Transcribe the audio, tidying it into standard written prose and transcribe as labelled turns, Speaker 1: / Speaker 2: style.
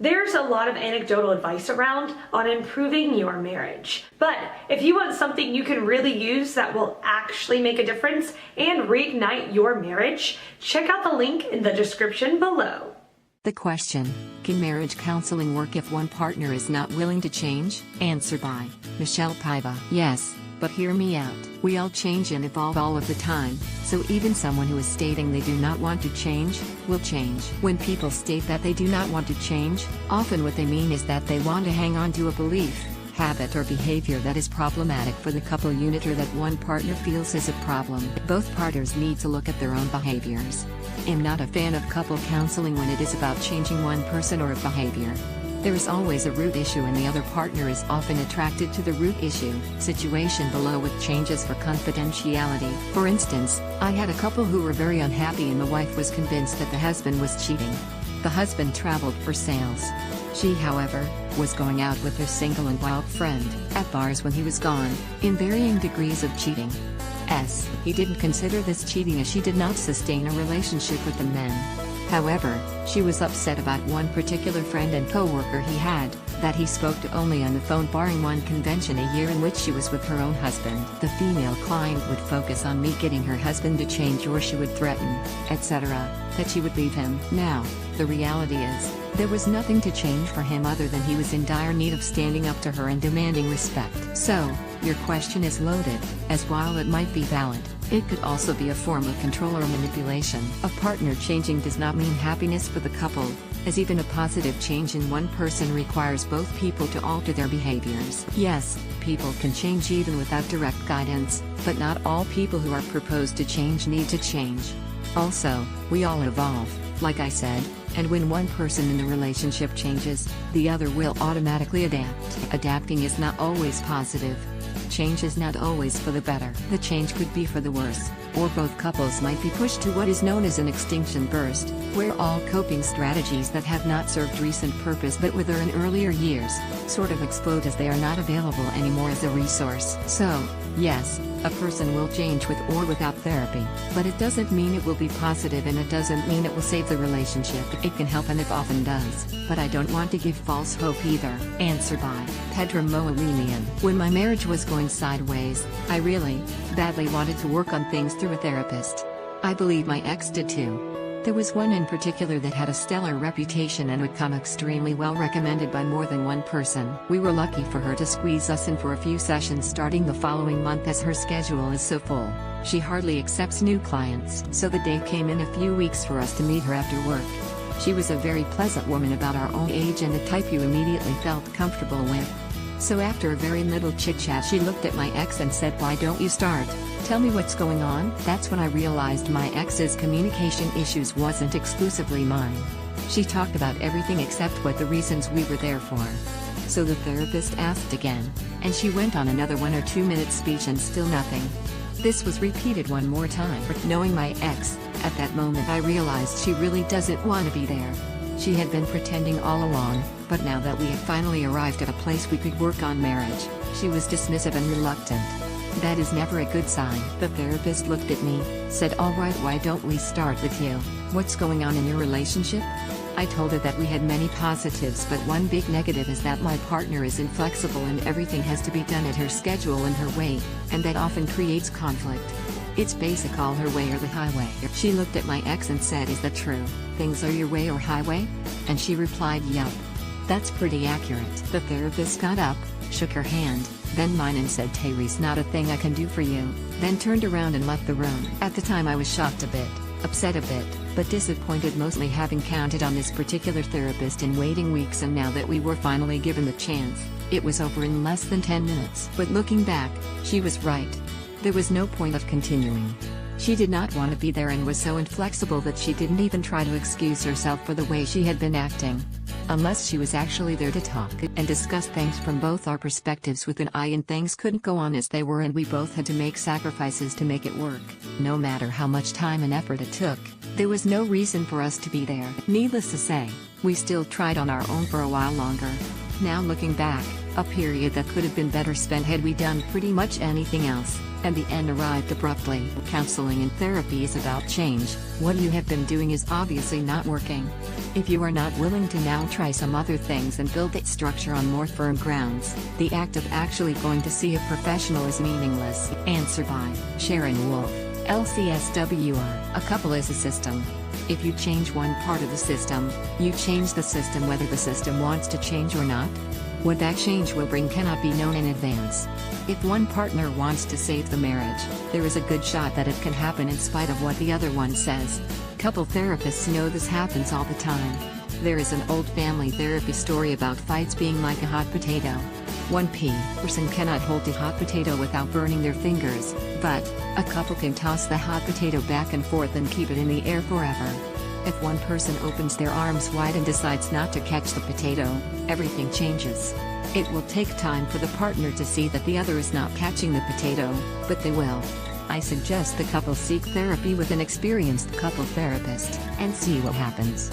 Speaker 1: There's a lot of anecdotal advice around on improving your marriage. But if you want something you can really use that will actually make a difference and reignite your marriage, check out the link in the description below.
Speaker 2: The question, can marriage counseling work if one partner is not willing to change? Answer by Michelle Paiva. Yes, but hear me out. We all change and evolve all of the time, so even someone who is stating they do not want to change, will change. When people state that they do not want to change, often what they mean is that they want to hang on to a belief, habit or behavior that is problematic for the couple unit or that one partner feels is a problem. Both partners need to look at their own behaviors. I'm not a fan of couple counseling when it is about changing one person or a behavior. There is always a root issue and the other partner is often attracted to the root issue. Situation below with changes for confidentiality. For instance, I had a couple who were very unhappy and the wife was convinced that the husband was cheating. The husband traveled for sales. She, however, was going out with her single and wild friend, at bars when he was gone, in varying degrees of cheating. He didn't consider this cheating as she did not sustain a relationship with the men. However, she was upset about one particular friend and co-worker he had, that he spoke to only on the phone barring one convention a year in which she was with her own husband. The female client would focus on me getting her husband to change or she would threaten, etc., that she would leave him. Now, the reality is, there was nothing to change for him other than he was in dire need of standing up to her and demanding respect. So, your question is loaded, as while it might be valid, it could also be a form of control or manipulation. A partner changing does not mean happiness for the couple, as even a positive change in one person requires both people to alter their behaviors. Yes, people can change even without direct guidance, but not all people who are proposed to change need to change. Also, we all evolve, like I said, and when one person in the relationship changes, the other will automatically adapt. Adapting is not always positive. Change is not always for the better. The change could be for the worse, or both couples might be pushed to what is known as an extinction burst, where all coping strategies that have not served recent purpose but wither in earlier years, sort of explode as they are not available anymore as a resource. So, yes, a person will change with or without therapy, but it doesn't mean it will be positive and it doesn't mean it will save the relationship. It can help and it often does, but I don't want to give false hope either. Answer by Pedro Moalimian. When my marriage was going sideways, I really, badly wanted to work on things through a therapist. I believe my ex did too. There was one in particular that had a stellar reputation and would come extremely well recommended by more than one person. We were lucky for her to squeeze us in for a few sessions starting the following month as her schedule is so full. She hardly accepts new clients, so the day came in a few weeks for us to meet her after work. She was a very pleasant woman about our own age and the type you immediately felt comfortable with. So after a very little chit-chat she looked at my ex and said, "Why don't you start? Tell me what's going on?" That's when I realized my ex's communication issues wasn't exclusively mine. She talked about everything except what the reasons we were there for. So the therapist asked again, and she went on another 1 or 2 minute speech and still nothing. This was repeated one more time. Knowing my ex, at that moment I realized she really doesn't want to be there. She had been pretending all along, but now that we had finally arrived at a place we could work on marriage, she was dismissive and reluctant. That is never a good sign. The therapist looked at me, said, "Alright, why don't we start with you? What's going on in your relationship?" I told her that we had many positives but one big negative is that my partner is inflexible and everything has to be done at her schedule and her way, and that often creates conflict. It's basic all her way or the highway. She looked at my ex and said, "Is that true? Things are your way or highway?" And she replied, "Yup. That's pretty accurate." The therapist got up, shook her hand, then mine and said, "Terry's not a thing I can do for you," then turned around and left the room. At the time I was shocked a bit, upset a bit, but disappointed, mostly having counted on this particular therapist in waiting weeks, and now that we were finally given the chance, it was over in less than 10 minutes. But looking back, she was right. There was no point of continuing. She did not want to be there and was so inflexible that she didn't even try to excuse herself for the way she had been acting. Unless she was actually there to talk and discuss things from both our perspectives with an eye, and things couldn't go on as they were and we both had to make sacrifices to make it work. No matter how much time and effort it took, there was no reason for us to be there. Needless to say, we still tried on our own for a while longer. Now looking back, a period that could have been better spent had we done pretty much anything else, and the end arrived abruptly. Counseling and therapy is about change. What you have been doing is obviously not working. If you are not willing to now try some other things and build that structure on more firm grounds, the act of actually going to see a professional is meaningless. Answer by Sharon Wolf, LCSWR. A couple is a system. If you change one part of the system, you change the system whether the system wants to change or not. What that change will bring cannot be known in advance. If one partner wants to save the marriage, there is a good shot that it can happen in spite of what the other one says. Couple therapists know this happens all the time. There is an old family therapy story about fights being like a hot potato. One person cannot hold a hot potato without burning their fingers, but a couple can toss the hot potato back and forth and keep it in the air forever. If one person opens their arms wide and decides not to catch the potato, everything changes. It will take time for the partner to see that the other is not catching the potato, but they will. I suggest the couple seek therapy with an experienced couple therapist, and see what happens.